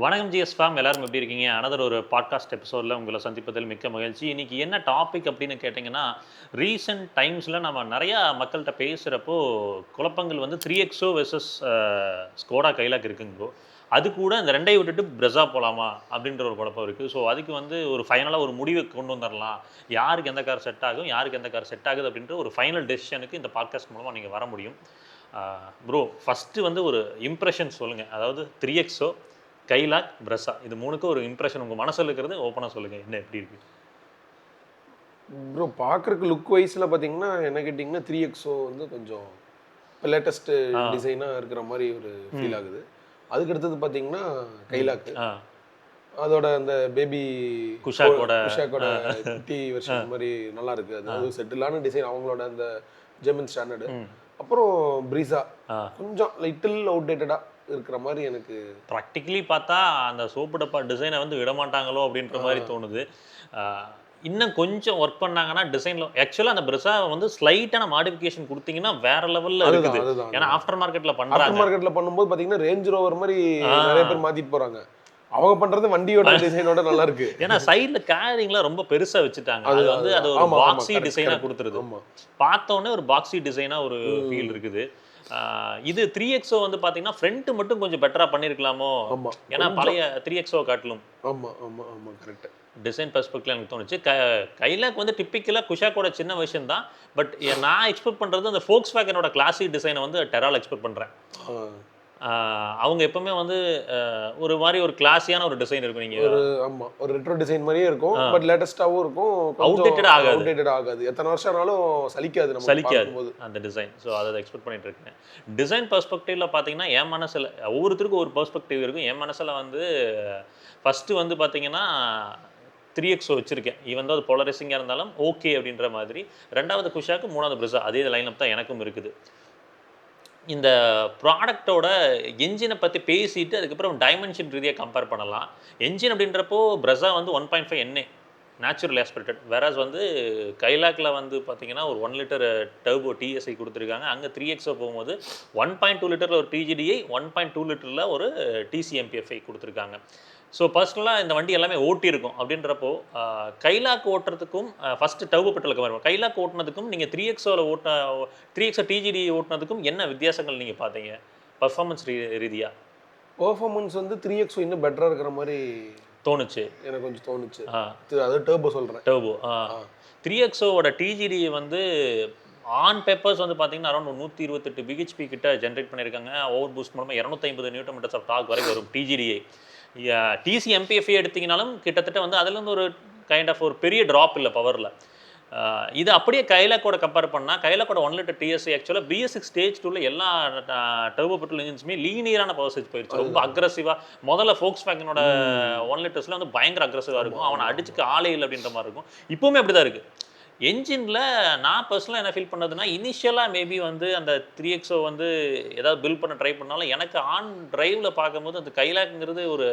வணக்கம் GS fame, எல்லாரும் எப்படி இருக்கீங்க? அனதர் ஒரு பாட்காஸ்ட் எபிசோடில் உங்களை சந்திப்பதில் மிக்க மகிழ்ச்சி. இன்னைக்கு என்ன டாபிக் அப்படின்னு கேட்டிங்கன்னா, ரீசெண்ட் டைம்ஸில் நம்ம நிறையா மக்கள்கிட்ட பேசுகிறப்போ குழப்பங்கள் வந்து 3XO வெர்சஸ் ஸ்கோடா கைலாக் இருக்குங்க ப்ரோ. அது கூட இந்த ரெண்டையும் விட்டுட்டு பிரஸா போகலாமா அப்படின்ற ஒரு குழப்பம் இருக்குது. ஸோ அதுக்கு வந்து ஒரு ஃபைனலாக ஒரு முடிவை கொண்டு வந்துடலாம். யாருக்கு எந்த கார் செட் ஆகும், யாருக்கு எந்த கார் செட் ஆகுது அப்படின்ற ஒரு ஃபைனல் டெசிஷனுக்கு இந்த பாட்காஸ்ட் மூலமாக நீங்கள் வர முடியும். ப்ரோ, ஃபஸ்ட்டு வந்து ஒரு இம்ப்ரெஷன் சொல்லுங்கள். அதாவது 3XO, கைலாக், பிரஸா இது மூணுக்கும் ஒரு இம்ப்ரெஷன் உங்கள் மனசில் இருக்கிறது ஓப்பனாக சொல்லுங்கள். என்ன எப்படி இருக்கு ப்ரோ? பார்க்குறக்கு லுக் வைஸில் பார்த்தீங்கன்னா என்ன கேட்டிங்கன்னா 3XO வந்து கொஞ்சம் இப்போ லேட்டஸ்ட்டு டிசைனாக இருக்கிற மாதிரி ஒரு ஃபீல் ஆகுது. அதுக்கு அடுத்தது பார்த்தீங்கன்னா கைலாக்கு. அதோட அந்த பேபி குஷாக்கோட குட்டி வெர்ஷன் மாதிரி நல்லா இருக்கு. அது செட்டிலான டிசைன், அவங்களோட அந்த ஜெர்மன் ஸ்டாண்டர்டு. அப்புறம் பிரீசா கொஞ்சம் லிட்டில் அவுடேட்டடாக இருக்கிற மாதிரி எனக்கு ப்ராக்டிக்கலி பார்த்தா அந்த சோப்பு டப்பா டிசைனை வந்து விடமாட்டாங்களோ அப்படின்ற மாதிரி தோணுது. இன்னும் கொஞ்சம் ஒர்க் பண்ணாங்கன்னா டிசைனில் ஆக்சுவலாக அந்த பிரஸா வந்து ஸ்லைட்டான மாடிஃபிகேஷன் கொடுத்தீங்கன்னா வேற லெவலில் இருக்குது. ஏன்னா ஆஃப்டர் மார்க்கெட்டில் பண்ணுறாங்க. ஆஃப்டர் மார்க்கெட்டில் பண்ணும்போது பார்த்தீங்கன்னா ரேஞ்ச் ரோவர் மாதிரி நிறைய பேர் மாற்றிட்டு போகிறாங்க. அவங்க பண்றது வண்டியோட டிசைனோட நல்லா இருக்கு. ஏன்னா சைடுல கேரிங்லாம் ரொம்ப பெருசா வச்சுட்டாங்க. அது வந்து அது ஒரு பாக்ஸி டிசைனா கொடுத்துருது. பார்த்தோன்னே ஒரு பாக்ஸி டிசைனா ஒரு ஃபீல் இருக்குது. இது 3XO வந்து பாத்தீங்கன்னா ஃப்ரண்ட் மட்டும் கொஞ்சம் பெட்டரா பண்ணிருக்கலாமோ. ஏன்னா பழைய 3XO காட்டிலும் கரெக்ட் டிசைன் பெர்ஸ்பெக்டிவ்ல எனக்கு தோணுச்சு. கைலாக் வந்து டிப்பிக்கலா குஷாக்கோட சின்ன வெர்ஷன் தான். பட் நான் எக்ஸ்பெக்ட் பண்றது அந்த ஃபோக்ஸ்வேகனோட கிளாசிக் டிசைனை வந்து டெரால் எக்ஸ்பெக்ட் பண்றேன். அவங்க எப்பவுமே வந்து ஒரு மாதிரி ஒரு கிளாஸியான ஒரு டிசைன் இருக்கும். நீங்க ஒரு ரெட்ரோ டிசைன் மாதிரியே இருக்கும். பட் லேட்டஸ்டாவும் இருக்கும். அவுட்டேட்டட் ஆகாது. எத்தனை வருஷம் ஆனாலும் சலிக்காது அந்த டிசைன். ஸோ அதை எக்ஸ்பெக்ட் பண்ணிட்டு இருக்கேன். டிசைன் பெர்ஸ்பெக்டிவ்ல பார்த்தீங்கன்னா என் மனசில் ஒவ்வொருத்தருக்கும் ஒரு பெர்ஸ்பெக்டிவ் இருக்கும். என் மனசில் வந்து ஃபர்ஸ்ட் வந்து பார்த்தீங்கன்னா 3XO வச்சிருக்கேன். ஈவன் தான் அது போலரைசிங்காக இருந்தாலும் ஓகே அப்படின்ற மாதிரி. ரெண்டாவது குஷாக்கு, மூணாவது பிரஸா. அதே லைனப் தான் எனக்கும் இருக்குது. இந்த ப்ராடக்டோட என்ஜினை பற்றி பேசிட்டு அதுக்கப்புறம் டைமென்ஷன் ரீதியாக கம்பேர் பண்ணலாம். என்ஜின் அப்படின்றப்போ பிரஸா வந்து 1.5 NA நேச்சுரல் ஆஸ்பிரேட்டட், வேறாஸ் வந்து கைலாக்கில் வந்து பார்த்தீங்கன்னா ஒரு 1 லிட்டர் டர்போ டிஎஸ்ஐ கொடுத்துருக்காங்க. அங்கே 3XO போகும்போது 1.2 லிட்டரில் ஒரு டிஜிடிஐ, 1.2 லிட்டரில் ஒரு டிசிஎம்பிஎஃப்ஐ கொடுத்துருக்காங்க. ஸோ பர்சனலாக இந்த வண்டி எல்லாமே ஓட்டியிருக்கும். அப்படின்றப்போ கைலாக் ஓட்டுறதுக்கும் ஃபஸ்ட்டு டர்போ பெட்ரோலுக்கு வரும். கைலாக் ஓட்டினதுக்கும் நீங்கள் 3XO டிஜிடி ஓட்டினதுக்கும் என்ன வித்தியாசங்கள் நீங்கள் பார்த்தீங்க பர்ஃபார்மன்ஸ் ரீதியாக? பர்ஃபார்மன்ஸ் வந்து 3XO இன்னும் பெட்டராக இருக்கிற மாதிரி தோணுச்சு. எனக்கு கொஞ்சம் தோணுச்சு. அது டர்போ சொல்கிறேன். டர்போ 3XOவோட டிஜிடி வந்து ஆன் பேப்பர்ஸ் வந்து பார்த்தீங்கன்னா அரௌண்ட் 128 பிஹெச்பி கிட்ட ஜென்ரேட் பண்ணியிருக்காங்க. ஓவர் பூஸ்ட் மூலமாக 250 நியூட்டன் மீட்டர்ஸ் ஆஃப் டார்க் வரைக்கும் வரும் டிஜிடிஐ. டிசிஎம்பிஎஃப்ஐ எடுத்திங்கனாலும் கிட்டத்தட்ட வந்து அதுலேருந்து ஒரு கைண்ட் ஆஃப் ஒரு பெரிய ட்ராப் இல்லை பவரில். இது அப்படியே கைலாக்கோட கம்பேர் பண்ணால் கைலாக்கோட 1 லிட்டர் டிஎஸ்ஐ ஆக்சுவலாக BS6 ஸ்டேஜ் 2ல எல்லா டர்போ பெட்ரோல் இன்ஜின்ஸுமே லீனியரான பவர் சேஜ் போயிடுச்சு. ரொம்ப அக்ரெசிவாக முதல்ல ஃபோக்ஸ்வேகனோட 1 லிட்டர்ஸில் வந்து பயங்கர அக்ரெசிவாக இருக்கும். அவனை அடிச்சுக்க ஆளே இல்லை அப்படின்ற மாதிரி இருக்கும். இப்போவுமே அப்படி தான் இருக்குது. என்ஜினில் நான் பர்சனலாக என்ன ஃபீல் பண்ணதுன்னா, இனிஷியலாக மேபி வந்து அந்த 3XO வந்து ஏதாவது பில்ட் பண்ண ட்ரை பண்ணாலும் எனக்கு ஆன் டிரைவில் பார்க்கும்போது அந்த கைலாக்குங்கிறது ஒரு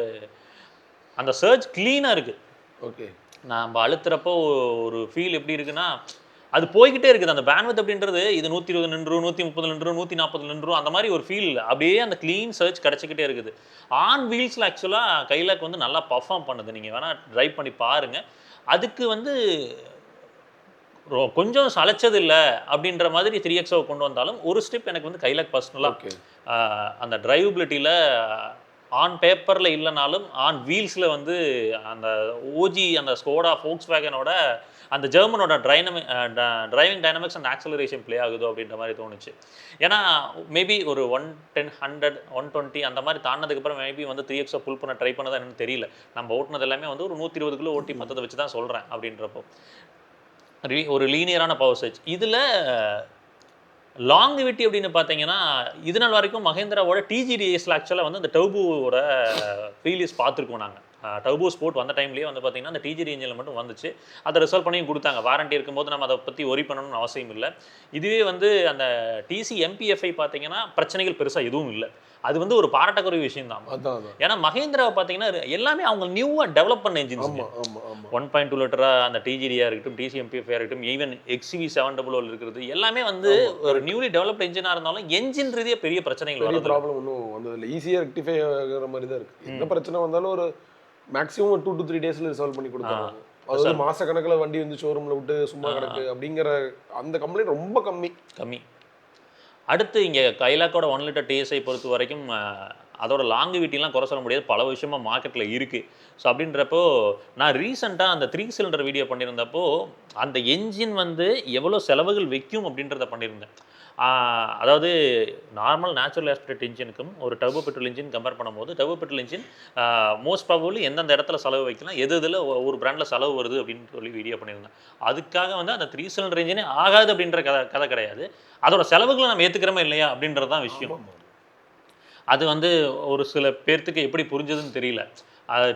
அந்த சர்ஜ் க்ளீனாக இருக்குது. ஓகே, நம்ம அழுத்துறப்போ ஒரு ஃபீல் எப்படி இருக்குன்னா, அது போய்கிட்டே இருக்குது. அந்த பேண்ட்வித் அப்படின்றது இது 120 நின்றும், 130 நின்றும், 140 நின்றும், அந்த மாதிரி ஒரு ஃபீல் அப்படியே அந்த க்ளீன் சர்ச் கிடச்சிக்கிட்டே இருக்குது. ஆன் வீல்ஸில் ஆக்சுவலாக கைலாக் வந்து நல்லா பர்ஃபார்ம் பண்ணுது. நீங்கள் வேணால் ட்ரைவ் பண்ணி பாருங்கள். அதுக்கு வந்து கொஞ்சம் சளைச்சது இல்லை அப்படின்ற மாதிரி 3XO கொண்டு வந்தாலும் ஒரு ஸ்டெப் எனக்கு வந்து கைலாக் பர்சனலாக அந்த டிரைவபிலிட்டியில் ஆன் பேப்பரில் இல்லைனாலும் ஆன் வீல்ஸில் வந்து அந்த ஓஜி அந்த ஸ்கோடா ஃபோக்ஸ்வேகனோட அந்த ஜெர்மனோட driving dynamics and acceleration play ஆகுதோ அப்படின்ற மாதிரி தோணுச்சு. ஏன்னா மேபி ஒரு 110, 100, 120 அந்த மாதிரி தாண்டினதுக்கப்புறம் மேபி வந்து 3XO புல் பண்ண ட்ரை பண்ணதான் என்னன்னு தெரியல. நம்ம ஓட்டினது எல்லாமே வந்து ஒரு 120 கிலோ ஓட்டி மற்றதை வச்சு தான் சொல்கிறேன். அப்படின்றப்போ ஒரு லீனியரான பவர் சேஜ். இதில் லாங்கிவிட்டி அப்படின்னு பார்த்தீங்கன்னா இது நாள் வரைக்கும் மஹேந்திராவோட டிஜிடிஎஸ்ல ஆக்சுவலாக வந்து அந்த டர்போவோட ப்ரீலியஸ் பார்த்துருக்கோம் நாங்கள். டர்போ ஸ்போர்ட் வந்த டைம்லேயே வந்து பார்த்தீங்கன்னா அந்த டிஜிடி இன்ஜினில் மட்டும் வந்துச்சு. அதை ரிசல்வ் பண்ணியும் கொடுத்தாங்க. வாரண்டி இருக்கும்போது நம்ம அதை பற்றி ஒரி பண்ணணும்னு அவசியம் இல்லை. இதுவே வந்து அந்த டிசிஎம்பிஎஃப்ஐ பார்த்தீங்கன்னா பிரச்சனைகள் பெருசாக எதுவும் இல்லை. அது வந்து ஒரு பாராட்டக்குரிய விஷயம் தான். அதான் ஏன்னா மஹேந்திராவை பார்த்தீங்கன்னா எல்லாமே அவங்க நியூவாக டெவலப் பண்ண என்ஜின்ஸ். 1.2 லிட்டரா அந்த டிஜிடியாக இருக்கட்டும், டிசிஎம்பிஎஃப்ஆ இருக்கட்டும், ஈவன் XCV 700 இருக்கிறது எல்லாமே வந்து ஒரு நியூலி டெவலப்ட் என்ஜினாக இருந்தாலும் என்ஜின் ரீதியாக பெரிய பிரச்சனைகள் பெரிய வருது. ப்ராப்ளம் ஒன்றும் வந்ததில்லை. ஈஸியாக ரெக்டிஃபை ஆகிற மாதிரி தான் இருக்குது. எந்த பிரச்சனை வந்தாலும் ஒரு மேக்ஸிமம் 2 to 3 டேஸில் ரிசால்வ் பண்ணி கொடுத்தாங்க. அதாவது மாச கணக்கில் வண்டி வந்து ஷோரூமில் விட்டு சும்மா கிடக்கு அப்படிங்கிற அந்த கம்ப்ளைண்ட் ரொம்ப கம்மி. அடுத்து இங்கே கைலாக்கோட 1 லிட்டர் டிஎஸ்ஐ பொறுத்த வரைக்கும் அதோட லாங்குவிட்டிலாம் குறை சொல்ல முடியாது, பல விஷயமா மார்க்கெட்டில் இருக்குது. ஸோ அப்படின்றப்போ நான் ரீசெண்டாக அந்த 3 சிலிண்டர் வீடியோ பண்ணியிருந்தப்போ அந்த என்ஜின் வந்து எவ்வளோ செலவுகள் வைக்கும் அப்படின்றத பண்ணியிருந்தேன். அதாவது நார்மல் நேச்சுரல் ஆஸ்பிரேட் இன்ஜினுக்கும் ஒரு டர்போ பெட்ரோல் இன்ஜின் கம்பேர் பண்ணும்போது turbo petrol engine most probably எந்தெந்த இடத்துல செலவு வைக்கலாம், எது இதில் ஒரு பிராண்டில் செலவு வருது அப்படின்னு சொல்லி வீடியோ பண்ணியிருந்தேன். அதுக்காக வந்து அந்த 3 சிலிண்டர் இன்ஜினே ஆகாது அப்படின்ற கதை கிடையாது. அதோட செலவுகளை நம்ம ஏற்றுக்கிறோமா இல்லையா அப்படின்றது தான் விஷயம். அது வந்து ஒரு சில பேர்த்துக்கு எப்படி புரிஞ்சதுன்னு தெரியல.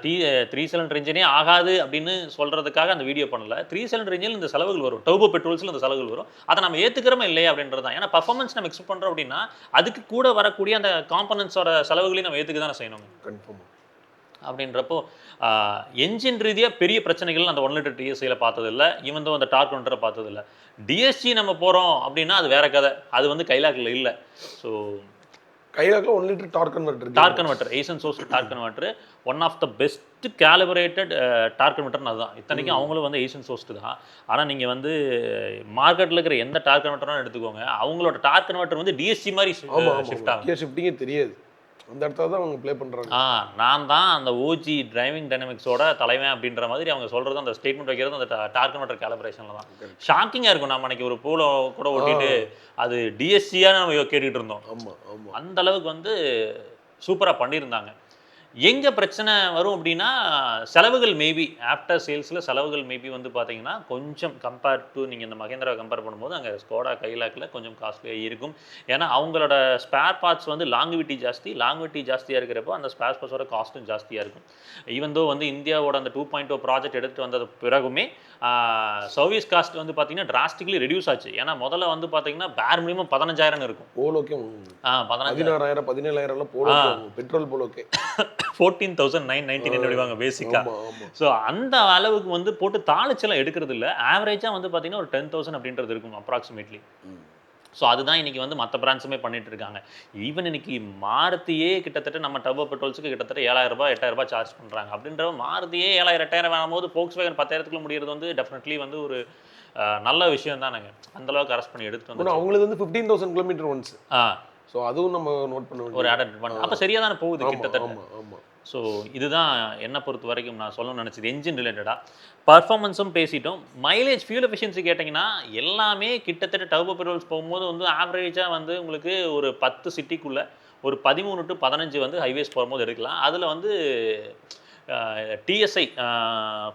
3 சிலிண்டர் இன்ஜினே ஆகாது அப்படின்னு சொல்கிறதுக்காக அந்த வீடியோ பண்ணல. 3 சிலிண்டர் இன்ஜினில் இந்த செலவுகள் வரும், டர்போ பெட்ரோல்ஸில் இந்த செலவுகள் வரும். அதை நம்ம ஏற்றுக்கிறோமா இல்லையா அப்படின்றது தான். ஏன்னா பர்ஃபார்மன்ஸ் நம்ம எக்ஸ்பெக்ட் பண்ணுறோம் அப்படின்னா அதுக்கு கூட வரக்கூடிய அந்த காம்பனன்ட்ஸோட செலவுகளையும் நம்ம ஏற்றுக்க தானே செய்யணும். கன்ஃபார்ம். அப்படின்றப்போ என்ஜின் ரீதியாக பெரிய பிரச்சனைகள் அந்த 1 லிட்டர் டிஎஸ்சியில் பார்த்ததில்லை, ஈவன் அந்த டார்க் கவுண்டரை பார்த்ததில்லை. டிஎஸ்சி நம்ம போகிறோம் அப்படின்னா அது வேற கதை. அது வந்து கைலாக்கில் இல்லை. ஸோ கைலாக்கில் 1 litre torque converter Aisin source torque converter one of the best calibrated torque கன்வெர்ட்டர்னு அதுதான். இத்தனைக்கும் அவங்களும் வந்து ஏசன் சோர்ஸ்டு தான். ஆனால் நீங்கள் வந்து மார்க்கெட்டில் இருக்கிற எந்த டார்க் கன்வெர்ட்டரும் எடுத்துக்கோங்க, அவங்களோட டார்க் கன்வெர்ட்டர் வந்து டிஎஸ்சி மாதிரி ஷிஃப்ட் ஆகும். ஷிஃப்டிங்கே தெரியாது, அந்த இடத்துல தான் அவங்க ப்ளே பண்ணுறாங்க. நான் தான் அந்த ஓஜி டிரைவிங் டைனமிக்ஸோட தலைவன் அப்படின்ற மாதிரி அவங்க சொல்கிறது, அந்த ஸ்டேட்மெண்ட் வைக்கிறது அந்த டார்க் கன்வெர்ட்டர் கேலிபரேஷனில் தான். ஷாக்கிங்காக இருக்கும். நம்ம அன்றைக்கி ஒரு போலோ கூட ஓட்டிட்டு அது டிஎஸ்சியாக நம்ம கேட்டுக்கிட்டு இருந்தோம். அந்த அளவுக்கு வந்து சூப்பராக பண்ணியிருந்தாங்க. எங்கே பிரச்சனை வரும் அப்படின்னா செலவுகள் மேபி ஆஃப்டர் சேல்ஸில் செலவுகள் மேபி வந்து பார்த்தீங்கன்னா கொஞ்சம் கம்பேர் டு நீங்கள் இந்த மகேந்திராவை கம்பேர் பண்ணும்போது அங்கே ஸ்கோடா கைலாக்கில் கொஞ்சம் காஸ்ட்லியாக இருக்கும். ஏன்னா அவங்களோட ஸ்பேர் பார்ட்ஸ் வந்து லாங்குவிட்டி ஜாஸ்தியாக இருக்கிறப்போ அந்த ஸ்பேர் பார்ட்ஸோட காஸ்ட்டும் ஜாஸ்தியாக இருக்கும். ஈவன் தோ வந்து இந்தியாவோட அந்த 2.0 ப்ராஜெக்ட் எடுத்துகிட்டு வந்தது பிறகுமே சர்வீஸ் காஸ்ட் வந்து பார்த்தீங்கன்னா டிராஸ்டிக்லி ரெடியூஸ் ஆச்சு. ஏன்னா முதல்ல வந்து பார்த்தீங்கன்னா பேர் மினிமம் 15,000 இருக்கும். போலோக்கே 16,000 17,000 போலோ, பெட்ரோல் போலோக்கே 14,999 அப்படிவாங்க பேசிக்கா. ஸோ அந்த அளவுக்கு வந்து போட்டு தாளிச்செல்லாம் எடுக்கிறது இல்லை. ஆவரேஜாக வந்து பார்த்தீங்கன்னா ஒரு 10,000 அப்படின்றது இருக்கும் அப்ராக்சிமேட்லி. ஸோ அதுதான் இன்றைக்கி வந்து மற்ற பிராண்ட்ஸுமே பண்ணிட்டு இருக்காங்க. ஈவன் இன்னைக்கு மாருதியே கிட்டத்தட்ட நம்ம டர்போ பெட்ரோல்ஸுக்கு கிட்டத்தட்ட 7,000 8,000 சார்ஜ் பண்ணுறாங்க. அப்படின்ற மாருதியே 7,000 8,000 வாங்கும்போது Volkswagen 10,000 முடியறது வந்து டெஃபினெட்லி வந்து ஒரு நல்ல விஷயம் தானேங்க. அந்தளவுக்கு அரெஸ்ட் பண்ணி எடுத்துட்டு வந்து அவங்களுக்கு வந்து 15,000 கிலோமீட்டர் ஒன்ஸ். ஸோ அதுவும் நம்ம நோட் பண்ண ஒரு ஆட் பண்ண அப்போ சரியாக தானே போகுது கிட்டத்தட்ட. ஸோ இதுதான் என்னை பொறுத்த வரைக்கும் நான் சொல்லணும்னு நினச்சது என்ஜின் ரிலேட்டடாக. பர்ஃபார்மன்ஸும் பேசிட்டோம். மைலேஜ் ஃபியூல் எஃபிஷியன்சி கேட்டிங்கன்னா எல்லாமே கிட்டத்தட்ட டர்போ பெட்ரோல்ஸ் போகும்போது வந்து ஆவரேஜாக வந்து உங்களுக்கு ஒரு 10 சிட்டிக்குள்ளே ஒரு 13 to 15 வந்து ஹைவேஸ் போகும்போது எடுக்கலாம். அதில் வந்து டிஎஸ்ஐ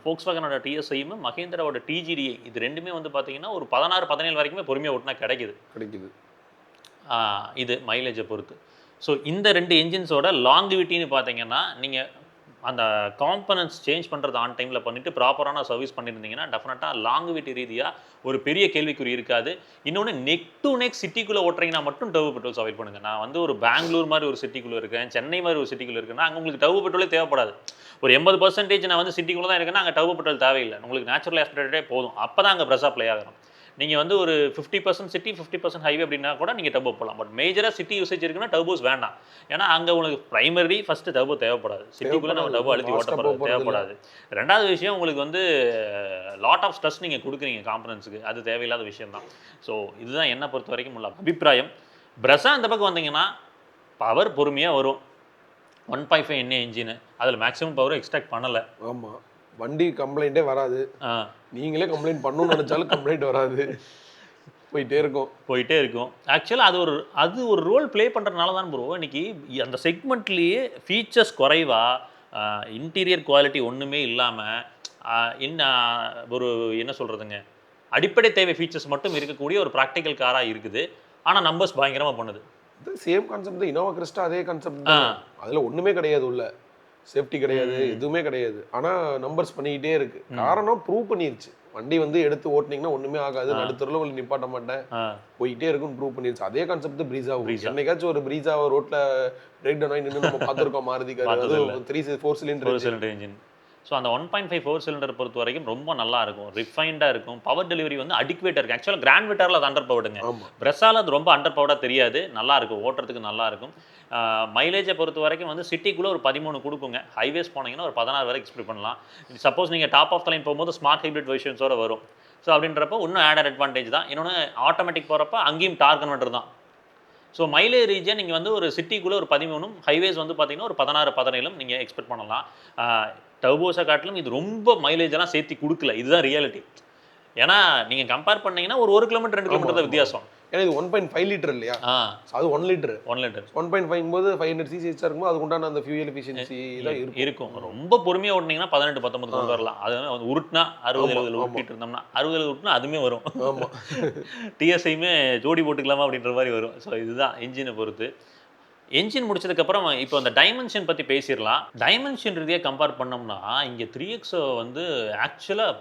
Volkswagenோட டிஎஸ்ஐயும் மஹேந்திராவோட டிஜிடிஐ இது ரெண்டுமே வந்து பார்த்தீங்கன்னா ஒரு 16-17 வரைக்குமே பொறுமையாக ஓட்டினா கிடைக்குது. இது மைலேஜை பொறுத்து. ஸோ இந்த 2 என்ஜின்ஸோட லாங்குவிட்டின்னு பார்த்தீங்கன்னா நீங்கள் அந்த காம்பனன்ட்ஸ் சேஞ்ச் பண்ணுறது ஆன் டைமில் பண்ணிவிட்டு ப்ராப்பரான சர்வீஸ் பண்ணியிருந்தீங்கன்னா டெஃபினட்டாக லாங்குவிட்டி ரீதியாக ஒரு பெரிய கேள்விக்குறி இருக்காது. இன்னொன்று நெக் டு நெக் சிட்டிக்குள்ளே ஓட்டுறீங்கன்னா மட்டும் டர்போ பெட்ரோல்ஸ் அவாய்ட் பண்ணுங்கள். நான் வந்து ஒரு பெங்களூர் மாதிரி ஒரு சிட்டிக்குள்ளே இருக்கேன், சென்னை மாதிரி ஒரு சிட்டிக்குள்ளே இருக்குன்னா அங்கே உங்களுக்கு டர்போ பெட்ரோலே தேவைப்படாது. ஒரு 80% நான் வந்து சிட்டிக்குள்ளே தான் இருக்கேன்னா அங்கே டர்போ பெட்ரோல் தேவையில்லை, உங்களுக்கு நேச்சுரல் ஆஸ்பிரேட்டே போதும். அப்போ தான் அங்கே ப்ரெஸ்ஸாக ப்ளே ஆகணும். நீங்கள் வந்து ஒரு 50% சிட்டி 50% ஹைவே அப்படின்னா கூட நீங்கள் டர்போ போகலாம். பட் மேஜராக சிட்டி யூசேஜ் இருக்குன்னா டர்போஸ் வேண்டாம். ஏன்னா அங்கே உங்களுக்கு ப்ரைமரி ஃபஸ்ட்டு டர்போ தேவைப்படாது. சிட்டிக்குள்ளே நம்ம டர்போ அழுத்தி ஓட்ட போகிறது தேவைப்படாது. ரெண்டாவது விஷயம் உங்களுக்கு வந்து லாட் ஆஃப் ஸ்ட்ரெஸ் நீங்கள் கொடுக்குறீங்க காம்பனன்ஸுக்கு, அது தேவையில்லாத விஷயம் தான். ஸோ இதுதான் என்னை பொறுத்த வரைக்கும் உள்ள அபிப்பிராயம். ப்ரெஸ்ஸாக இந்த பக்கம் வந்தீங்கன்னா பவர் பொறுமையாக வரும். 1.5 NA இன்ஜினு, அதில் மேக்ஸிமம் பவர் எக்ஸ்ட்ராக்ட் பண்ணலை. ஆமாம், வண்டி கம்ப்ளைண்ட்டே வராது. நீங்களே கம்ப்ளைண்ட் பண்ணணும்னு நினச்சாலும் கம்ப்ளைண்ட் வராது, போயிட்டே இருக்கும். ஆக்சுவலாக அது ஒரு ரோல் ப்ளே பண்ணுறதுனால தான் ப்ரோ இன்னைக்கு அந்த செக்மெண்ட்லேயே ஃபீச்சர்ஸ் குறைவா, இன்டீரியர் குவாலிட்டி ஒன்றுமே இல்லாமல் ஒரு என்ன சொல்கிறதுங்க அடிப்படை தேவை ஃபீச்சர்ஸ் மட்டும் இருக்கக்கூடிய ஒரு ப்ராக்டிக்கல் காராக இருக்குது. ஆனால் நம்பர்ஸ் பயங்கரமாக பண்ணுது. சேம் கான்செப்ட் தான் இனோவா கிறிஸ்டா, அதே கான்செப்ட் தான். அதில் ஒன்றுமே கிடையாது, உள்ள சேஃப்டி கிடையாது, எதுவுமே கிடையாது. ஆனால் நம்பர்ஸ் பண்ணிக்கிட்டே இருக்கு. காரணம் ப்ரூவ் பண்ணிருச்சு. வண்டி வந்து எடுத்து ஓட்டுனீங்கன்னா ஒண்ணுமே ஆகாது, நடுத்தருல உங்களை நிப்பாட்ட மாட்டேன், போயிட்டே இருக்கும்னு ப்ரூவ் பண்ணிருச்சு. அதே கான்செப்ட் பிரீஸாவும். என்னைக்காச்சும் ஒரு பிரீஸா ரோட்ல பிரேக் டவுன் ஆகி நின்று நம்ம பார்த்துருக்கோம் மாருதி கார், அதுவும் 4 சிலிண்டர் இன்ஜின். ஸோ அந்த 1.5 4 சிலிண்டர் பொறுத்த வரைக்கும் ரொம்ப நல்லா இருக்கும், ரிஃபைண்டாக இருக்கும், பவர் டெலிவரி வந்து அடிக்குவேட்டாக இருக்குது. ஆக்சுவலாக கிராண்ட் விட்டாரில் அது அண்டர் பவர்டுங்க, பிரஸால் அது ரொம்ப அண்டர் பவர்டாக தெரியாது, நல்லா இருக்கும், ஓட்டுறதுக்கு நல்லா இருக்கும். மைலேஜை பொறுத்த வரைக்கும் வந்து சிட்டிக்குள்ளே ஒரு 13 கொடுக்குங்க, ஹைவேஸ் போனீங்கன்னா ஒரு 16 வரை எக்ஸ்பெக்ட் பண்ணலாம். சப்போஸ் நீங்கள் டாப் ஆஃப் த லைன் போகும்போது ஸ்மார்ட் ஹைப்ரிட் வெர்ஷன்ஸோட வரும். ஸோ அப்படின்றப்போ இன்னும் ஆடட் அட்வான்டேஜ் தான். இன்னொன்று ஆட்டோமேட்டிக் போகிறப்ப அங்கேயும் டார்க் கன்வெர்ட்டர் தான். ஸோ மைலேஜ் ரீஜன் நீங்கள் வந்து ஒரு சிட்டிக்குள்ளே ஒரு 13, ஹைவேஸ் வந்து பார்த்தீங்கன்னா ஒரு 16 17 நீங்கள் எக்ஸ்பெக்ட் பண்ணலாம். டர்போஸை காட்டிலும் இது ரொம்ப மைலேஜ் எல்லாம் சேர்த்து கொடுக்கல, இதுதான் ரியாலிட்டி. ஏன்னா நீங்கள் கம்பேர் பண்ணீங்கன்னா ஒரு 1 கிலோமீட்டர் 2 கிலோமீட்டர் தான் வித்தியாசம். ஏன்னா இது 1.5 லிட்டர் இல்லையா, அது 1 லிட்டர். 1.5 போது 500 cc எக்ஸ்ட்ரா இருக்கும்போது அதுக்கு உண்டான அந்த ஃபியூயல் எஃபிஷியன்சி தான் இருக்கும். ரொம்ப பொறுமையாக ஓட்டினீங்கன்னா 18 19 கொண்டு வரலாம். அது உருட்டினா 60 70 உருட்டிட்டு இருந்தோம்னா 60 70 உருட்டினா அதுவுமே வரும். ஆமாம், டிஎஸ்ஐயுமே ஜோடி போட்டுக்கலாமா அப்படின்ற மாதிரி வரும். ஸோ இதுதான் இன்ஜினை பொறுத்து. என்ஜின் முடிச்சதுக்கப்புறம் இப்போ அந்த டைமென்ஷன் பற்றி பேசிடலாம். டைமென்ஷன் ரீதியாக கம்பேர் பண்ணோம்னா இங்கே 3X வந்து ஆக்சுவலாக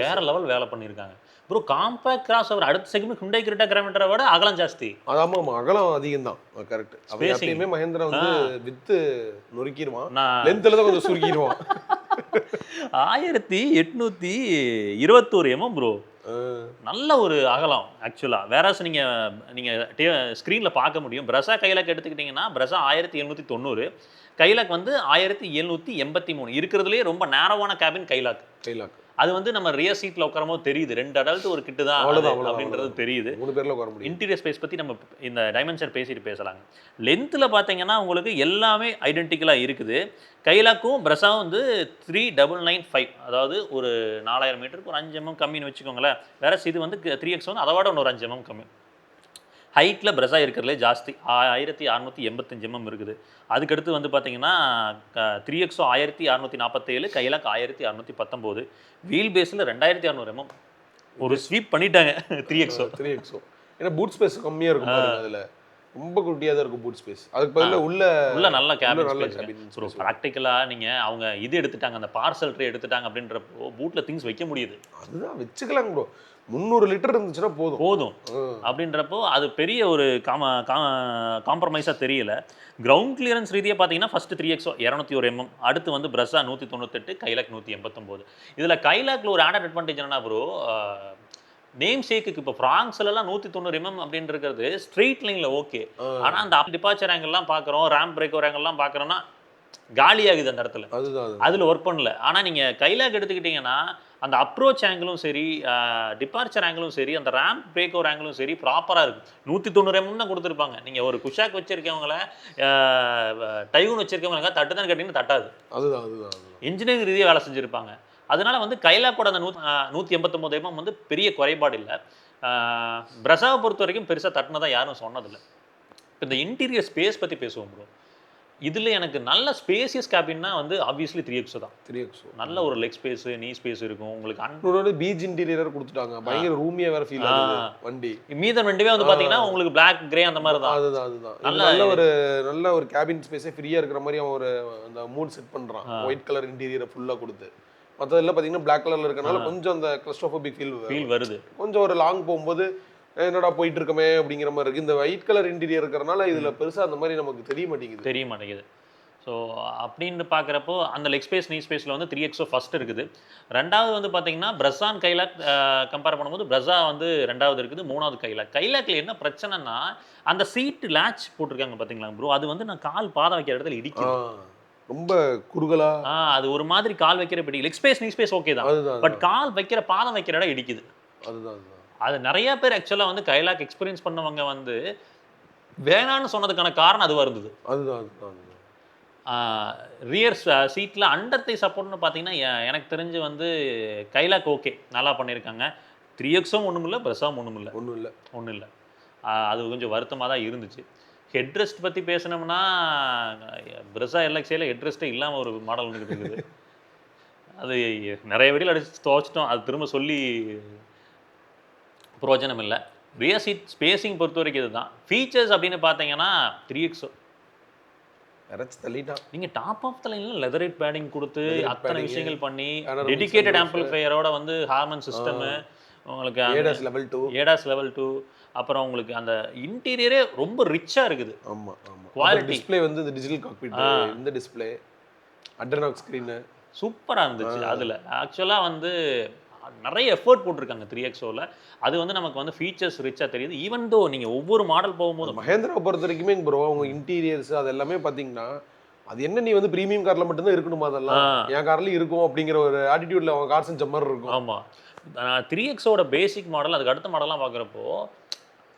வேற லெவல் வேலை பண்ணியிருக்காங்க ப்ரோ. காம்பேக்ட் கிராஸ் ஓவர் அடுத்த செக்மெண்ட் ஹுண்டாய் கிரெட்டா கிராமிட்டரை விட அகலம் ஜாஸ்தி. ஆமாம், அகலம் அதிகம் தான், கரெக்ட். எப்பயுமே மஹேந்திரா வந்து வித்து நொறுக்கிடுவான், லென்த்தில் தான் கொஞ்சம் சுருக்கிடுவான். 1821 mm ப்ரோ, நல்ல ஒரு அகலம் ஆக்சுவலாக. வேறாஸ் நீங்கள் ஸ்க்ரீனில் பார்க்க முடியும். பிரஸா கைலாக் எடுத்துக்கிட்டிங்கன்னா பிரஸா 1790, கைலாக் வந்து 1783. இருக்கிறதுலே ரொம்ப நேரவான கேபின் கைலாக். அது வந்து நம்ம ரியர் சீட்டில் உட்காரும் போது தெரியுது, 2 அடல்ட் ஒரு கிட்டு தான் அப்படின்றது தெரியுது. 3 பேர்ல உட்கார முடியும். இன்டீரியர் ஸ்பேஸ் பற்றி நம்ம இந்த டைமென்ஷன் பேசிட்டு பேசலாங்க. லென்த்தில் பார்த்தீங்கன்னா உங்களுக்கு எல்லாமே ஐடென்டிக்கலாக இருக்குது. கைலாக்கும் பிரஸாவும் வந்து 3995, அதாவது ஒரு 4000 மீட்டருக்கு ஒரு 5 mm கம்மின்னு வச்சுக்கோங்களேன். வேற இது வந்து 3X வந்து அதை விட இன்னொரு 5 mm கம்மி. ஹைட்டில் பிரஸா இருக்கிறதுலே ஜாஸ்தி, 1685 mm இருக்குது. அதுக்கடுத்து வந்து பார்த்தீங்கன்னா 3X 1647, கைலாக் 1619. வீல் பேஸில் 2600 mm ஒரு ஸ்வீப் பண்ணிட்டாங்க 3X. ஏன்னா பூட் ஸ்பேஸ் கம்மியாக இருக்கும் அதில், ரொம்ப குட்டியாக தான் இருக்கும் பூட் ஸ்பேஸ். அதுக்கு பதிலாக உள்ள நல்ல கேபின் ஸ்பேஸ். ப்ராக்டிக்கலாக நீங்கள் அவங்க இது எடுத்துட்டாங்க, அந்த பார்சல் ட்ரே எடுத்துட்டாங்க அப்படின்றப்போ பூட்டில் திங்ஸ் வைக்க முடியுது. அதுதான் வச்சுக்கலாம் ப்ரோ, 300 லிட்டர் இருந்துச்சுன்னா போதும் அப்படின்றப்போ அது பெரிய ஒரு காம்ப்ரமைஸாக தெரியல. கிரவுண்ட் கிளியரன்ஸ் ரீதியாக பார்த்தீங்கன்னா ஃபஸ்ட்டு 3X 201 mm, அடுத்து வந்து பிரஸா 198, கைலாக் 189. இதில் கைலாக்ல ஒரு ஆடட் அட்வான்டேஜ் என்னன்னா ப்ரோ, நேம் சேக்குக்கு இப்போ ஃப்ராங்ஸ்லாம் 190 mm அப்படின்னு இருக்கிறது ஸ்ட்ரெயிட் லைனில் ஓகே. ஆனால் அந்த டிபார்ச்சர் ஆங்கிள்லாம் பார்க்குறோம், ரேம்ப் பிரேக் ஒரு ஆங்கிள்லாம் பார்க்குறோன்னா காலியாகுது அந்த இடத்துல, அதில் ஒர்க் பண்ணல. ஆனால் நீங்கள் கைலாக் எடுத்துக்கிட்டிங்கன்னா அந்த அப்ரோச் ஆங்கிளும் சரி, டிபார்ச்சர் ஆங்கிளும் சரி, அந்த ரேம்ப் பிரேக் ஒரு ஆங்கிளும் சரி ப்ராப்பராக இருக்கும். 190 mm தான் கொடுத்துருப்பாங்க. நீங்கள் ஒரு குஷாக் வச்சுருக்கவங்கள, டைகூன் வச்சுருக்கவங்க தட்டு தான் கேட்டிங்கன்னா தட்டாது. அதுதான் இன்ஜினியரிங் ரீதியாக வேலை செஞ்சுருப்பாங்க. அதனால வந்து கைலாக்கோட அந்த 189 mm வந்து பெரிய குறைபாடு இல்லை. பிரஸாவை பொறுத்த வரைக்கும் பெருசாக தட்டினதான் யாரும் சொன்னதில்லை. இப்போ இந்த இன்டீரியர் ஸ்பேஸ் பற்றி பேசுவோம் ப்ரோ. இதில் எனக்கு நல்ல ஸ்பேசியஸ் கேபின்னா வந்து ஆப்வியஸ்லி 3X தான். 3X நல்ல ஒரு லெக் ஸ்பேஸ், நீ ஸ்பேஸ் இருக்கும் உங்களுக்கு. பீச் இன்டீரியர் கொடுத்துட்டாங்க, பயங்கர ரூமியா வேற ஃபீல் ஆகுது வண்டி. மீதம் ரெண்டுமே வந்து பாத்தீங்கன்னா உங்களுக்கு Black Grey அந்த மாதிரி தான். அதுதான் நல்ல ஒரு கேபின் ஸ்பேஸே ஃப்ரீயா இருக்கிற மாதிரி அவன் ஒரு அந்த மூட் செட் பண்றான். ஒயிட் கலர் இன்டீரியரை ஃபுல்லா கொடுத்து, மற்றதெல்லாம் பார்த்தீங்கன்னா பிளாக் கலர்ல இருக்கனால கொஞ்சம் அந்த கிளஸ்ட்ரோஃபோபிக் ஃபீல் வருது. கொஞ்சம் ஒரு லாங் போகும்போது என்னடா போயிட்டு இருக்கமே அப்படிங்கிற மாதிரி இருக்கு. இந்த ஒயிட் கலர் இன்டீரியர் இருக்கிறனால இதுல பெருசா அந்த மாதிரி நமக்கு தெரிய மாட்டேங்குது. ஸோ அப்படின்னு பார்க்குறப்போ அந்த லெக் ஸ்பேஸ், நீ ஸ்பேஸில் வந்து 3X ஃபர்ஸ்ட் இருக்குது. ரெண்டாவது வந்து பார்த்தீங்கன்னா பிரஸான் கைலாக் கம்பேர் பண்ணும்போது பிரஸா வந்து ரெண்டாவது இருக்குது. மூணாவது கைலாக்ல என்ன பிரச்சனைனா அந்த சீட்டு லேட்ச் போட்டிருக்காங்க பார்த்தீங்களா ப்ரோ, அது வந்து நான் கால் பாதம் வைக்கிற இடத்துல இடிக்குது, ரொம்ப குறுகலா. அது ஒரு மாதிரி கால் வைக்கிற படி லெக் ஸ்பேஸ், நீ ஸ்பேஸ் ஓகே தான், பட் கால் வைக்கிற பாதம் வைக்கிற இடம் இடிக்குது. அது நிறைய பேர் ஆக்சுவலாக வந்து கைலாக் எக்ஸ்பீரியன்ஸ் பண்ணவங்க வந்து வேணான்னு சொன்னதுக்கான காரணம் அதுவாக இருந்தது. ரியர் சீட்டில் அண்டர் தை சப்போர்ட்னு பார்த்தீங்கன்னா எனக்கு தெரிஞ்சு வந்து கைலாக் ஓகே நல்லா பண்ணியிருக்காங்க. 3Xம் ஒன்றும் இல்லை, பிரஸாவும் ஒன்றும் இல்லை. அது கொஞ்சம் வருத்தமாக தான் இருந்துச்சு. ஹெட்ரெஸ்ட் பற்றி பேசினோம்னா பிரஸா எல்எக்ஸியில் ஹெட்ரெஸ்ட்டே இல்லாமல் ஒரு மாடல் ஒன்று இருக்குது. அது நிறைய வெடியில் அடிச்சு துவச்சிட்டோம், அது திரும்ப சொல்லி பிரயோஜனம் இல்லை. ரியர் சீட் ஸ்பேசிங் பொறுத்த வரைக்கும் இதுதான். ஃபீச்சர்ஸ் அப்படின்னு பார்த்தீங்கன்னா 3X இறச்சி தள்ளிட்டான். நீங்க டாப் ஆஃப் த லைன்ல லெதரைட் பேடிங் கொடுத்து அத்தனை padding, விஷயங்கள் பண்ணி panoramic டெடிகேட்டட் sunroof, ஆம்பிளிஃபையரோட வந்து ஹார்மன் சிஸ்டம் உங்களுக்கு ADAS லெவல் 2. ஏடாஸ் லெவல் 2 அப்புறம் உங்களுக்கு அந்த இன்டீரியரே ரொம்ப ரிச்சா இருக்குது. ஆமா ஆமா. Quality. டிஸ்ப்ளே வந்து இந்த டிஜிட்டல் காக்பிட், இந்த டிஸ்ப்ளே அட்ரனாக் ஸ்கிரீன் சூப்பரா இருந்துச்சு. அதுல ஆக்சுவலா வந்து நிறைய எஃபோர்ட் போட்டிருக்காங்க 3XOல. அது வந்து நமக்கு வந்து ஃபீச்சர்ஸ் ரிச்சா தெரியுது. ஈவன் தோ நீங்க ஒவ்வொரு மாடல் போகும்போது மஹேந்திரா பொறுத்த வரைக்குமே ப்ரோ அவங்க இன்டீரியர்ஸ் அது எல்லாமே பாத்தீங்கன்னா அது என்ன நீ வந்து பிரீமியம் கார்ல மட்டும் தான் இருக்கணுமா, அதெல்லாம் என் கார்லயும் இருக்கும் அப்படிங்கிற ஒரு ஆட்டிடியூட்ல அவங்க கார் செஞ்ச மாதிரி இருக்கும். ஆமா. 3XOட பேசிக் மாடல் அதுக்கு அடுத்த மாடல்லாம் பார்க்குறப்போ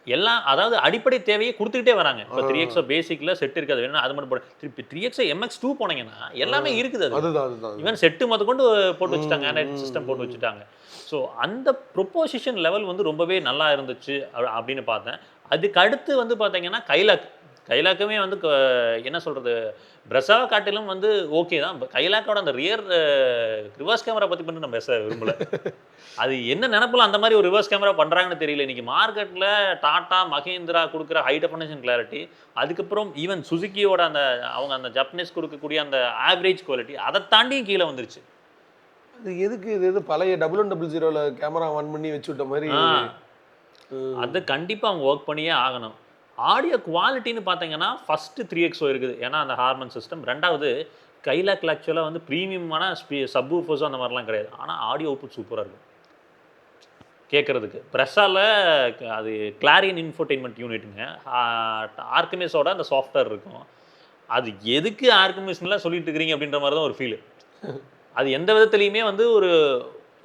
எல்லாம் அதாவது அடிப்படை தேவையை கொடுத்துக்கிட்டே வராங்க. இப்போ 3XO பேசிக்ல செட் இருக்காது, வேணும் அது மட்டும் போட. திருப்பி 3XO MX2 போனீங்கன்னா எல்லாமே இருக்குது. அதுதான் ஈவன் செட்டு மொத்த கொண்டு போட்டு வச்சுட்டாங்க, ஆண்ட்ராய்ட் சிஸ்டம் போட்டு வச்சுட்டாங்க. ஸோ அந்த ப்ரொப்போசிஷன் லெவல் வந்து ரொம்பவே நல்லா இருந்துச்சு அப்படின்னு பார்த்தேன். அதுக்கு அடுத்து வந்து பார்த்தீங்கன்னா கைலாக்குமே வந்து என்ன சொல்கிறது, பிரசாவை காட்டிலும் வந்து ஓகே தான். கைலாக்கோட அந்த ரிவர்ஸ் கேமரா பற்றி பண்ணி நம்ம பேச விரும்பல. அது என்ன நினைப்பல அந்த மாதிரி ஒரு ரிவர்ஸ் கேமரா பண்ணுறாங்கன்னு தெரியல. இன்றைக்கி மார்க்கெட்டில் டாடா மஹேந்திரா கொடுக்குற ஹை டெஃபினிஷன் கிளாரிட்டி, அதுக்கப்புறம் ஈவன் சுசுக்கியோட அந்த அவங்க அந்த ஜப்பனீஸ் கொடுக்கக்கூடிய அந்த ஆவரேஜ் குவாலிட்டி அதை தாண்டியும் கீழே வந்துருச்சு. அது எதுக்கு இது பழைய 1100ல கேமரா ஆன் பண்ணி வச்சு விட்ட மாதிரி. அது கண்டிப்பாக அவங்க ஒர்க் பண்ணியே ஆகணும். ஆடியோ குவாலிட்டின்னு பார்த்தீங்கன்னா ஃபஸ்ட்டு 3XO இருக்குது, ஏன்னா அந்த ஹார்மன் சிஸ்டம். ரெண்டாவது கைலாக்ல ஆக்சுவலாக வந்து ப்ரீமியமான சப்வூஃபர்ஸோ அந்த மாதிரிலாம் கிடையாது. ஆனால் ஆடியோ அவுட்புட் சூப்பராக இருக்கும் கேட்குறதுக்கு. ப்ரெஸ்ஸால் அது கிளாரியன் இன்ஃபோடெயின்மெண்ட் யூனிட்டுங்க. ஆர்கமிஸோட அந்த சாஃப்ட்வேர் இருக்கும். அது எதுக்கு ஆர்கமிஸ்லாம் சொல்லிட்டு இருக்கிறீங்க அப்படின்ற மாதிரி தான் ஒரு ஃபீல். அது எந்த விதத்துலையுமே வந்து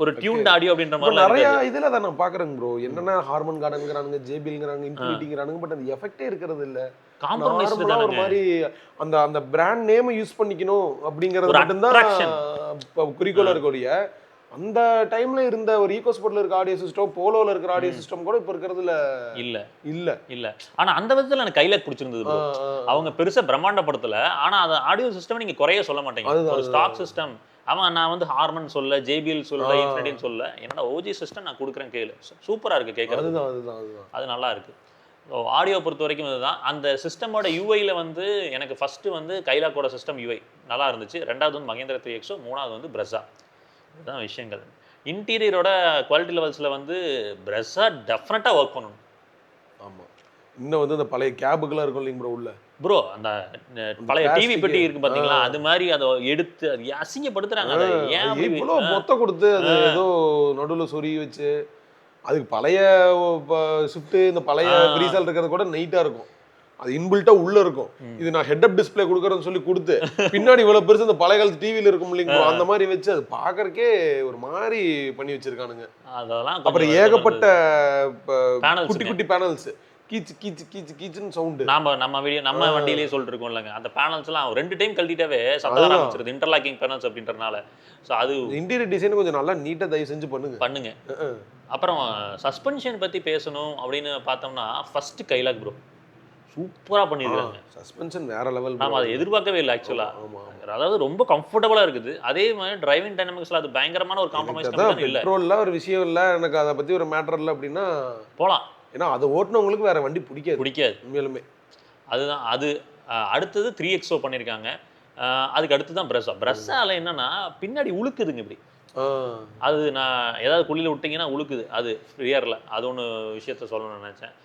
ஒரு டியூன்ட் ஆடியோ அப்படின்ற மாதிரி நிறைய இதுல தான் நான் பாக்குறேன் ப்ரோ. என்னன்னா ஹார்மன் கார்டன்ங்கறானுங்க, ஜேபிஎல்ங்கறானுங்க, இன்ஃபினிட்டிங்கறானுங்க, பட் அது எஃபெக்ட்டே இருக்கிறது இல்ல. காம்ப்ரமைஸ் தான் ஒரு மாதிரி அந்த பிராண்ட் நேம் யூஸ் பண்ணிக்கணும் அப்படிங்கிறது மட்டும் தான் குறிக்கோளா இருக்கோடிய. அந்த டைம்ல இருந்த ஒரு ஈகோஸ்போர்ட்ல இருக்க ஆடியோ சிஸ்டம், போலோல இருக்கிற ஆடியோ சிஸ்டம் கூட இப்ப இருக்கிறதுல இல்ல. ஆனா அந்த விதத்துல எனக்கு கைலாக் பிடிச்சிருந்தது ப்ரோ. அவங்க பெருசா பிரம்மாண்டப்படுத்தல, ஆனா அந்த ஆடியோ சிஸ்டம் நீங்க குறைய சொல்ல மாட்டீங்க. ஒரு ஸ்டாக் சிஸ்டம். அவன் நான் வந்து ஹார்மன் சொல்ல, ஜேபிஎல் சொல்ல, இன்ஃபினிட்டின்னு சொல்ல, என்னோட ஓஜி சிஸ்டம் நான் கொடுக்குறேன் கேளு. சூப்பரா இருக்கு கேட்கறது. அது நல்லா இருக்கு. ஆடியோ பொறுத்த வரைக்கும் இதுதான். அந்த சிஸ்டமோட யூஐல வந்து எனக்கு ஃபர்ஸ்ட் வந்து கைலாக்கோட சிஸ்டம் யூஐ நல்லா இருந்துச்சு. ரெண்டாவது வந்து மஹேந்திரா 3XO, மூணாவது வந்து பிரஸா. இதுதான் விஷயங்கள். இன்டீரியரோட குவாலிட்டி லெவல்ஸில் வந்து பிரஸா டெஃபினட்டாக ஒர்க் பண்ணணும். ஆமாம். இன்னும் வந்து அந்த பழைய கேபுக்கெல்லாம் இருக்கும் இல்லைங்க ப்ரோ உள்ள. ப்ரோ அந்த பழைய டிவி பெட்டி இருக்கு பார்த்தீங்களா, அது மாதிரி அதை எடுத்து அது அசிங்கப்படுத்துறாங்க. அதை ஏன் இவ்வளோ மொத்தம் கொடுத்து அது ஏதோ நடுவில் சொருகி வச்சு, அதுக்கு பழைய ஷிஃப்ட் இந்த பழைய பிரீசால் இருக்கிறது கூட நைட்டாக இருக்கும். அது இன்பில்ட்டா உள்ள இருக்கும். இது நான் ஹெட் அப் டிஸ்பிளே கொடுக்குறேன்னு சொல்லி கொடுத்து பின்னாடி இவ்வளவு பெருசு இந்த பழைய காலத்து டிவில இருக்கும் இல்லைங்களா, அந்த மாதிரி வச்சு அது பாக்குறதுக்கே ஒரு மாதிரி பண்ணி வச்சிருக்கானுங்க. அதெல்லாம் அப்புறம் ஏகப்பட்ட குட்டி குட்டி பேனல்ஸ் கீச்சு கீச்சு கீச்சு கீச்சுன்னு சவுண்டு. நம்ம வண்டியிலேயே சொல்லிட்டு இருக்கோம் இல்லைங்க, அந்த பேனல்ஸ் எல்லாம் 2 டைம் கழட்டிட்டாவே சத்தம் ஆரம்பிச்சிருது. இன்டர்லாக்கிங் பேனல்ஸ் அப்படின்றனால. ஸோ அது இன்டீரியர் டிசைன் கொஞ்சம் நல்லா நீட்டாக தயவு செஞ்சு பண்ணுங்க. அப்புறம் சஸ்பென்ஷன் பத்தி பேசணும் அப்படின்னு பார்த்தோம்னா ஃபர்ஸ்ட் கைலாக் ப்ரோ சூப்பரா பண்ணிருக்காங்க. சஸ்பென்ஷன் வேற லெவல். நாம அதை எதிர்பார்க்கவே இல்லை ஆக்சுவலா. அதாவது ரொம்ப கம்ஃபர்டபுளா இருக்குது. அதே மாதிரி டிரைவிங் டைனமிக்ஸ்ல அது பயங்கரமான ஒரு காம்ப்ரமைஸ் இல்ல. பெட்ரோல்ல ஒரு விஷயம் இல்ல, எனக்கு அதை பத்தி ஒரு மேட்டர் இல்லை அப்படின்னா போலாம். ஏன்னா அதை ஓட்டுனவங்களுக்கு வேற வண்டி பிடிக்காது உண்மையிலுமே. அதுதான் அது. அடுத்தது 3XO பண்ணியிருக்காங்க. அதுக்கு அடுத்து தான் பிரஸ்ஸால என்னன்னா பின்னாடி உழுக்குதுங்க இப்படி. அது நான் ஏதாவது குழியில் விட்டிங்கன்னா உழுக்குது அது ரியரில். அது ஒன்று விஷயத்த சொல்லணும்னு நினச்சேன்.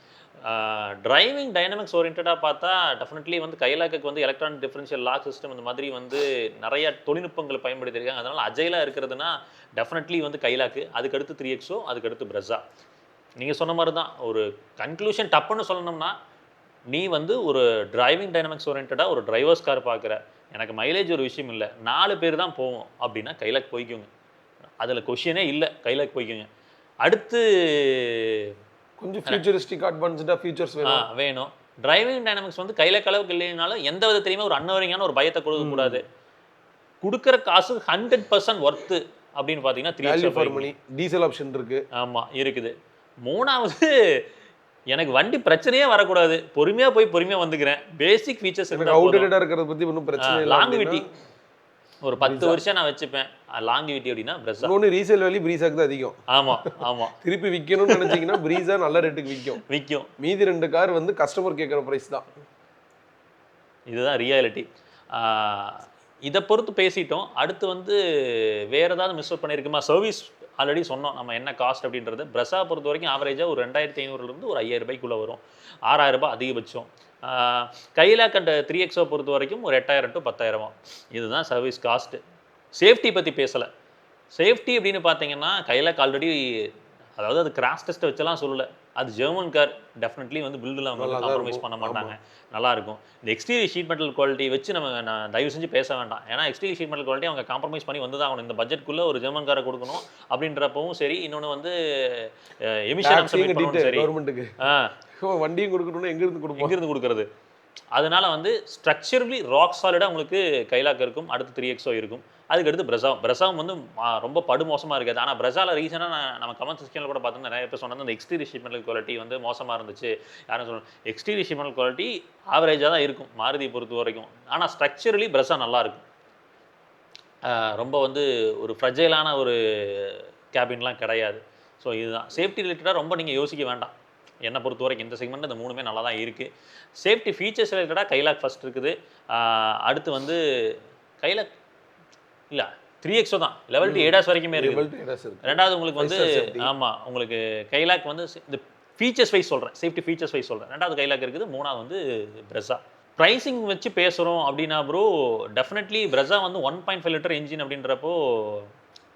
டிரைவிங் டைனமிக்ஸ் ஓரியன்டாக பார்த்தா டெஃபினெட்லி வந்து கைலாக்கு வந்து எலக்ட்ரானிக் டிஃபரன்ஷியல் லாக் சிஸ்டம் இந்த மாதிரி வந்து நிறைய தொழில்நுட்பங்களை பயன்படுத்தியிருக்காங்க. அதனால் அஜைலாக இருக்கிறதுனா டெஃபினெட்லி வந்து கைலாக்கு. அதுக்கடுத்து 3XO, அதுக்கடுத்து பிரஸா. நீங்கள் சொன்ன மாதிரி தான். ஒரு கன்க்ளூஷன் டப்புன்னு சொல்லணும்னா, நீ வந்து ஒரு டிரைவிங் டைனமிக்ஸ் ஓரியன்டாக ஒரு டிரைவர்ஸ் கார் பார்க்குற, எனக்கு மைலேஜ் ஒரு விஷயம் இல்லை, 4 பேர் தான் போவோம் அப்படின்னா கைலாக் போய்க்குங்க. அதில் கொஷினே இல்லை, கைலாக் போய்க்குங்க. அடுத்து கொஞ்சம் ஃபியூச்சரிஸ்டிக் அட்வான்ஸ்டாக ஃபீச்சர்ஸ் வேணும். டிரைவிங் டைனமிக்ஸ் வந்து கைலாக் அளவுக்கு இல்லைனாலும் எந்த விதத்துலையுமே ஒரு அன்னவரிங்கான ஒரு பயத்தை கொடுக்கக்கூடாது. கொடுக்குற காசு 100% ஒர்த்து அப்படின்னு பார்த்தீங்கன்னா 3XO டீசல் ஆப்ஷன் இருக்கு. ஆமாம் இருக்குது. மூணாவது எனக்கு வண்டி பிரச்சனையே வரக்கூடாது, பொறுமையாக போய் பொறுமையாக வந்துக்கிறேன். பேசிக் ஃபீச்சர்ஸ் அவுட்டேட்டடாக இருக்கிறத பற்றி ஒன்றும் பிரச்சனை இல்லை. லாங்குவிட்டி ஒரு 10 வருஷம் நான் வச்சுப்பேன். லாங்குவிட்டி அப்படின்னா பிரஸா. இன்னொன்று ரீசேல் வேல்யூ பிரீஸாக்கு தான் அதிகம். ஆமாம். திருப்பி விற்கணும்னு நினச்சிங்கன்னா பிரீஸா நல்ல ரேட்டுக்கு விற்கும். மீதி 2 கார் வந்து கஸ்டமர் கேட்குற ப்ரைஸ் தான். இதுதான் ரியாலிட்டி. இதை பொறுத்து பேசிட்டோம். அடுத்து வந்து வேறு ஏதாவது மிஸ் அவுட் பண்ணியிருக்குமா? சர்வீஸ் ஆல்ரெடி சொன்னோம் நம்ம என்ன காஸ்ட் அப்படின்றது. பிரஸா பொறுத்த வரைக்கும் ஆவரேஜாக ஒரு 2500 ஒரு 5000 ரூபாய்க்குள்ளே வரும். 6000 ரூபாய் அதிகபட்சம். கைலாக் அண்ட் 3XO பொறுத்த வரைக்கும் ஒரு 8000 to 10,000. இதுதான் சர்வீஸ் காஸ்ட்டு. சேஃப்டி பற்றி பேசலை. சேஃப்டி அப்படின்னு பார்த்தீங்கன்னா கைலாக் ஆல்ரெடி, அதாவது அது கிராஷ் டெஸ்ட்டை வச்செல்லாம் சொல்லலை. அது ஜெர்மன் கார், டெஃபினெட்லி வந்து பில்டில் அவங்க வந்து காம்ப்ரமைஸ் பண்ண மாட்டாங்க, நல்லாயிருக்கும். இந்த எக்ஸ்டீரியர் ஷீட் மெட்டல் குவாலிட்டி வச்சு நான் தயவு செஞ்சு பேச வேண்டாம். ஏன்னா எக்ஸ்டீரியர் ஷீட் மெட்டல் குவாலிட்டி அவங்க காம்ப்ரமைஸ் பண்ணி வந்து தான் ஆகணும். இந்த பட்ஜெட்குள்ளே ஒரு ஜெர்மன் காரை கொடுக்கணும் அப்படின்றப்பவும் சரி, இன்னொன்று வந்து எமிஷன் அம்சம் சரி, கவர்மெண்ட்டுக்கு வண்டியும் கொடுக்கணும்னா எங்கேருந்து கொடுக்குறது. அதனால வந்து ஸ்ட்ரக்சரலி ராக் சாலிடாக உங்களுக்கு கைலாக் இருக்கும். அடுத்து 3XO இருக்கும். அதுக்கடுத்து பிரசாவும் வந்து ரொம்ப படுமோசமாக இருக்காது. ஆனால் பிரசாவில் ரீசனாக நம்ம கமெண்ட் செக்ஷனில் கூட பார்த்தோம்னா நிறைய பேர் சொன்னது இந்த எக்ஸ்டீரியர் ஷீட் மெட்டல் குவாலிட்டி வந்து மோசமாக இருந்துச்சு. யாரும் சொல்லணும், எக்ஸ்டீரியர் ஷீட் மெட்டல் குவாலிட்டி ஆவரேஜாக தான் இருக்கும் மாருதி பொறுத்த வரைக்கும். ஆனால் ஸ்ட்ரக்சரலி பிரசா நல்லாயிருக்கும். ரொம்ப வந்து ஒரு ஃப்ரஜைலான ஒரு கேபின்லாம் கிடையாது. ஸோ இதுதான் சேஃப்டி ரிலேட்டடாக ரொம்ப நீங்கள் யோசிக்க வேண்டாம். என்னை பொறுத்த வரைக்கும் இந்த செக்மெண்ட் இந்த மூணுமே நல்லா தான் இருக்குது. சேஃப்டி ஃபீச்சர்ஸ் ரிலேட்டடாக கைலாக் ஃபஸ்ட் இருக்குது. அடுத்து வந்து கைலாக் இல்லை 3XO தான் லெவல் டு ஏடாஸ் வரைக்குமே இருக்குது. ரெண்டாவது உங்களுக்கு வந்து ஆமாம், உங்களுக்கு கைலாக் வந்து இந்த ஃபீச்சர்ஸ் வைஸ் சொல்கிறேன், சேஃப்டி ஃபீச்சர்ஸ் வைஸ் சொல்கிறேன். ரெண்டாவது கைலாக் இருக்குது. மூணாவது வந்து பிரஸா. ப்ரைஸிங் வச்சு பேசுகிறோம் அப்படின்னா ப்ரோ, டெஃபினெட்லி பிரஸா வந்து 1.5 லிட்டர் என்ஜின் அப்படின்றப்போ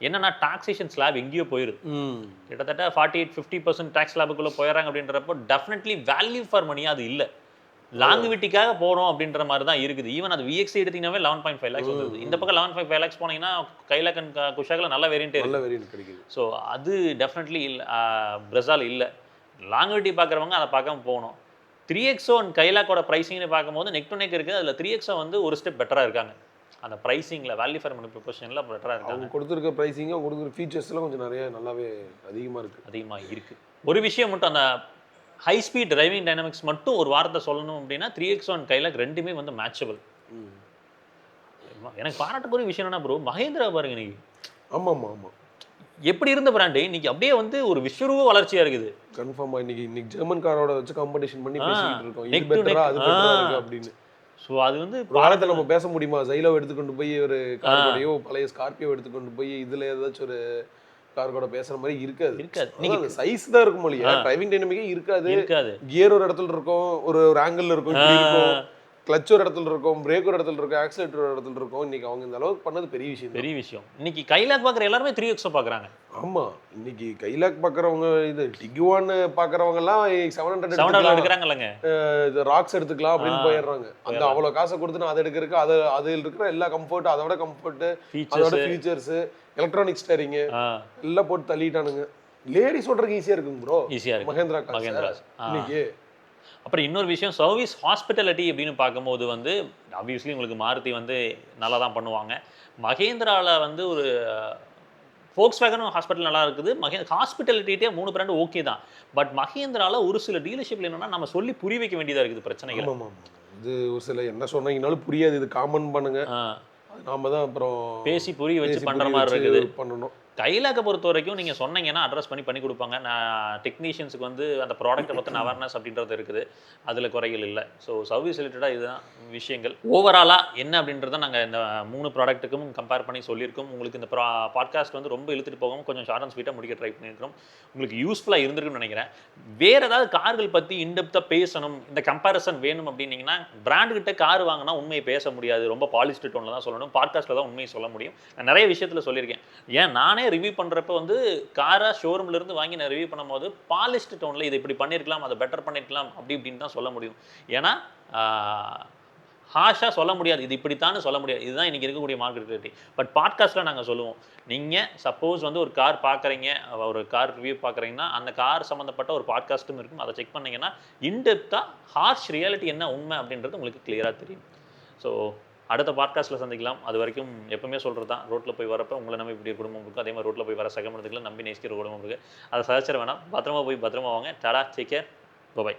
என்னன்னா டாக்ஸேஷன் ஸ்லாப் எங்கேயோ போயிடுது. கிட்டத்தட்ட 48-50% டாக்ஸ் ஸ்லாபுக்குள்ளே போயிடறாங்க அப்படின்றப்போ டெஃபினெட்லி வேல்யூ ஃபார் மணியாக அது இல்லை. லாங்குவிட்டிக்காக போகிறோம் அப்படின்ற மாதிரி தான் இருக்குது. ஈவன் அது VXC எடுத்தீங்கன்னாவே 11.5 lakhs வந்துருது. இந்த பக்கம் 11.5 lakhs போனீங்கன்னா கைலாக் அண்ட் குஷாக்கில் நல்ல வேரியன்ட்டே இருக்குது. ஸோ அது டெஃபினெட்லி இல்லை, பிரஸால் இல்லை. லாங்குவிட்டி பார்க்குறவங்க அதை பார்க்காம போகணும். 3XO அண்ட் கைலாக்கோட ப்ரைஸிங்னு பார்க்கும்போது நெக் டு நெக் இருக்குது. அதில் 3XO வந்து ஒரு ஸ்டெப் பெட்டராக இருக்காங்க. அந்த ப்ரைஸிங்கில் வேல்யூ ஃபார் மணி ப்ரொபோஷனில் பெட்டராக இருக்காங்க. அவங்க கொடுத்துருக்க ப்ரைஸிங்கும் அவங்க கொடுக்குற ஃபீச்சர்ஸ்லாம் கொஞ்சம் நிறைய நல்லாவே அதிகமாக இருக்குது. ஒரு விஷயம் மட்டும், அந்த ஹை ஸ்பீட் டிரைவிங் டைனமிக்ஸ் மட்டும் ஒரு வார்த்தை சொல்லணும் அப்படின்னா 3XO அண்ட் கைலாக் ரெண்டுமே வந்து மேட்சபிள். எனக்கு பாராட்டுக்குரிய விஷயம் என்ன ப்ரோ, மகேந்திரா பாருங்க இன்னைக்கு. ஆமாம், எப்படி இருந்த பிராண்டு இன்னைக்கு அப்படியே வந்து ஒரு விஸ்வரூப வளர்ச்சியாக இருக்குது. கன்ஃபார்மாக இன்னைக்கு ஜெர்மன் காரோட வச்சு காம்படிஷன் பண்ணி பேசிக்கிட்டு இருக்கோம். இது பெட்டரா அது பெட்டரா இருக்கு அப்படின்னு. ஸோ அது வந்து காலத்தில் நம்ம பேச முடியுமா? ஜைலோ எடுத்துக்கொண்டு போய் ஒரு காரோடையோ பழைய ஸ்கார்பியோ எடுத்துக்கொண்டு போய் இதில் ஏதாச்சும் ஒரு கார் கூட பேசுற மாதிரி இருக்காது. நீங்க சைஸ் தான் இருக்கும் இல்லையா, டிரைவிங் டைனமிக்கே இருக்காது. கியர் ஒரு இடத்துல இருக்கும், ஒரு ஆங்கிள் இருக்கும், கிளட்ச் ஒரு இடத்துல இருக்கும், பிரேக் ஒரு இடத்துல இருக்கும், ஆக்சிலேட்டர் ஒரு இடத்துல இருக்கும். இன்னைக்கு அவங்க இந்த அளவுக்கு பண்ணது பெரிய விஷயம். இன்னைக்கு கைலாக் பார்க்குற எல்லாருமே 3XO பார்க்குறாங்க. ஆமா, இன்னைக்கு கைலாக் பார்க்குறவங்க இது டிகுவான் பார்க்குறவங்க எல்லாம் 700 எடுக்கிறாங்கல்லங்க, இது ராக்ஸ் எடுத்துக்கலாம் அப்படின்னு போயிடுறாங்க. அந்த அவ்வளோ காசை கொடுத்து நான் அதை எடுக்கிறதுக்கு அதில் இருக்கிற எல்லா கம்ஃபர்ட், அதோட கம்ஃபர்ட், அதோட ஃபீச்சர்ஸ், எலக்ட்ரானிக் ஸ்டேரிங் எல்லாம் போட்டு தள்ளிட்டானுங்க. லேடிஸ் ஓட்டுறதுக்கு ஈஸியாக இருக்குங்க ப்ரோ, ஈஸியாக இருக்கு மகேந்திரா இன்னைக்கு. அப்புறம் இன்னொரு விஷயம், சர்வீஸ் ஹாஸ்பிட்டாலிட்டி அப்படின்னு பார்க்கும்போது வந்து ஆப்வியஸ்லி உங்களுக்கு மாருதி வந்து நல்லா தான் பண்ணுவாங்க. மகேந்திராவில் வந்து ஒரு ஃபோக்ஸ்வேகனும் ஹாஸ்பிட்டல் நல்லா இருக்குது. ஹாஸ்பிட்டாலிட்டியே 3 பிராண்டு ஓகே தான். பட் மகேந்திராவில் ஒரு சில டீலர்ஷிப்பில் என்னன்னா நம்ம சொல்லி புரிய வைக்க வேண்டியதாக இருக்குது பிரச்சனைகள். இது ஒரு சில என்ன சொன்னீங்கனாலும் புரியாது, இது காமன் பண்ணுங்க, நாம தான் அப்புறம் பேசி புரிய வச்சு பண்ணுற மாதிரி இருக்குது. பண்ணணும். கைலாக்கை பொறுத்த வரைக்கும் நீங்கள் சொன்னீங்கன்னா அட்ரஸ் பண்ணி கொடுப்பாங்க. நான் டெக்னீஷியன்ஸுக்கு வந்து அந்த ப்ராடக்ட்டை பற்றின அவேர்னஸ் அப்படின்றது இருக்குது, அதில் குறைகள் இல்லை. ஸோ சர்வீஸ் ரிலேட்டடாக இதுதான் விஷயங்கள். ஓவராலாக என்ன அப்படின்றத நாங்கள் இந்த 3 ப்ராடக்ட்டுக்கும் கம்பேர் பண்ணி சொல்லியிருக்கோம். உங்களுக்கு இந்த பாட்காஸ்ட் வந்து ரொம்ப இழுத்துட்டு போகாமல் கொஞ்சம் ஷார்ட் அண்ட் ஸ்வீட்டாக முடிக்க ட்ரை பண்ணியிருக்கிறோம். உங்களுக்கு யூஸ்ஃபுல்லாக இருந்திருக்குன்னு நினைக்கிறேன். வேறு ஏதாவது கார்கள் பற்றி இன்டெப்த்தாக பேசணும், இந்த கம்பேரிசன் வேணும் அப்படின்னீங்கன்னா, பிராண்டுக்கிட்ட கார் வாங்கினா உண்மையை பேச முடியாது, ரொம்ப பாலிஸ்டு டோனில் தான் சொல்லணும், பாட்காஸ்ட்டில் தான் உண்மையை சொல்ல முடியும். நான் நிறைய விஷயத்தில் சொல்லியிருக்கேன். ஏன் நானே ரிவ்யூ பண்ணுறப்ப வந்து காரை ஷோரூம்ல இருந்து வாங்கி நான் ரிவ்யூ பண்ணும்போது பாலிஸ்ட் டோனில் இதை இப்படி பண்ணியிருக்கலாம், அதை பெட்டர் பண்ணியிருக்கலாம் அப்படி இப்படின்னு தான் சொல்ல முடியும். ஏன்னா ஹாஷாக சொல்ல முடியாது, இது இப்படித்தான்னு சொல்ல முடியாது. இதுதான் இன்றைக்கி இருக்கக்கூடிய மார்க்கெட் ரியாலிட்டி. பட் பாட்காஸ்ட்டில் நாங்கள் சொல்லுவோம், நீங்கள் சப்போஸ் வந்து ஒரு கார் பார்க்குறீங்க, ஒரு கார் ரிவ்யூ பார்க்குறீங்கன்னா அந்த கார் சம்மந்தப்பட்ட ஒரு பாட்காஸ்ட்டும் இருக்கும். அதை செக் பண்ணிங்கன்னா இன்டெப்த்தாக ஹார்ஷ் ரியாலிட்டி என்ன உண்மை அப்படின்றது உங்களுக்கு கிளியராக தெரியும். ஸோ அடுத்த பாட்காஸ்ட்டில் சந்திக்கலாம். அது வரைக்கும் எப்பவுமே சொல்கிறது தான், ரோட்டில் போய் வரப்போ உங்களை நம்பி இப்படி குடும்பம் இருக்கும், அதே மாதிரி ரோட்டில் போய் வர சகமத்துக்குள்ள நம்பி நேசிக்கிற குடும்பம் இருக்குது. அதை சதச்சிட வேணாம். பத்திரமா போய் பத்திரமா வாங்க. Tata, take care.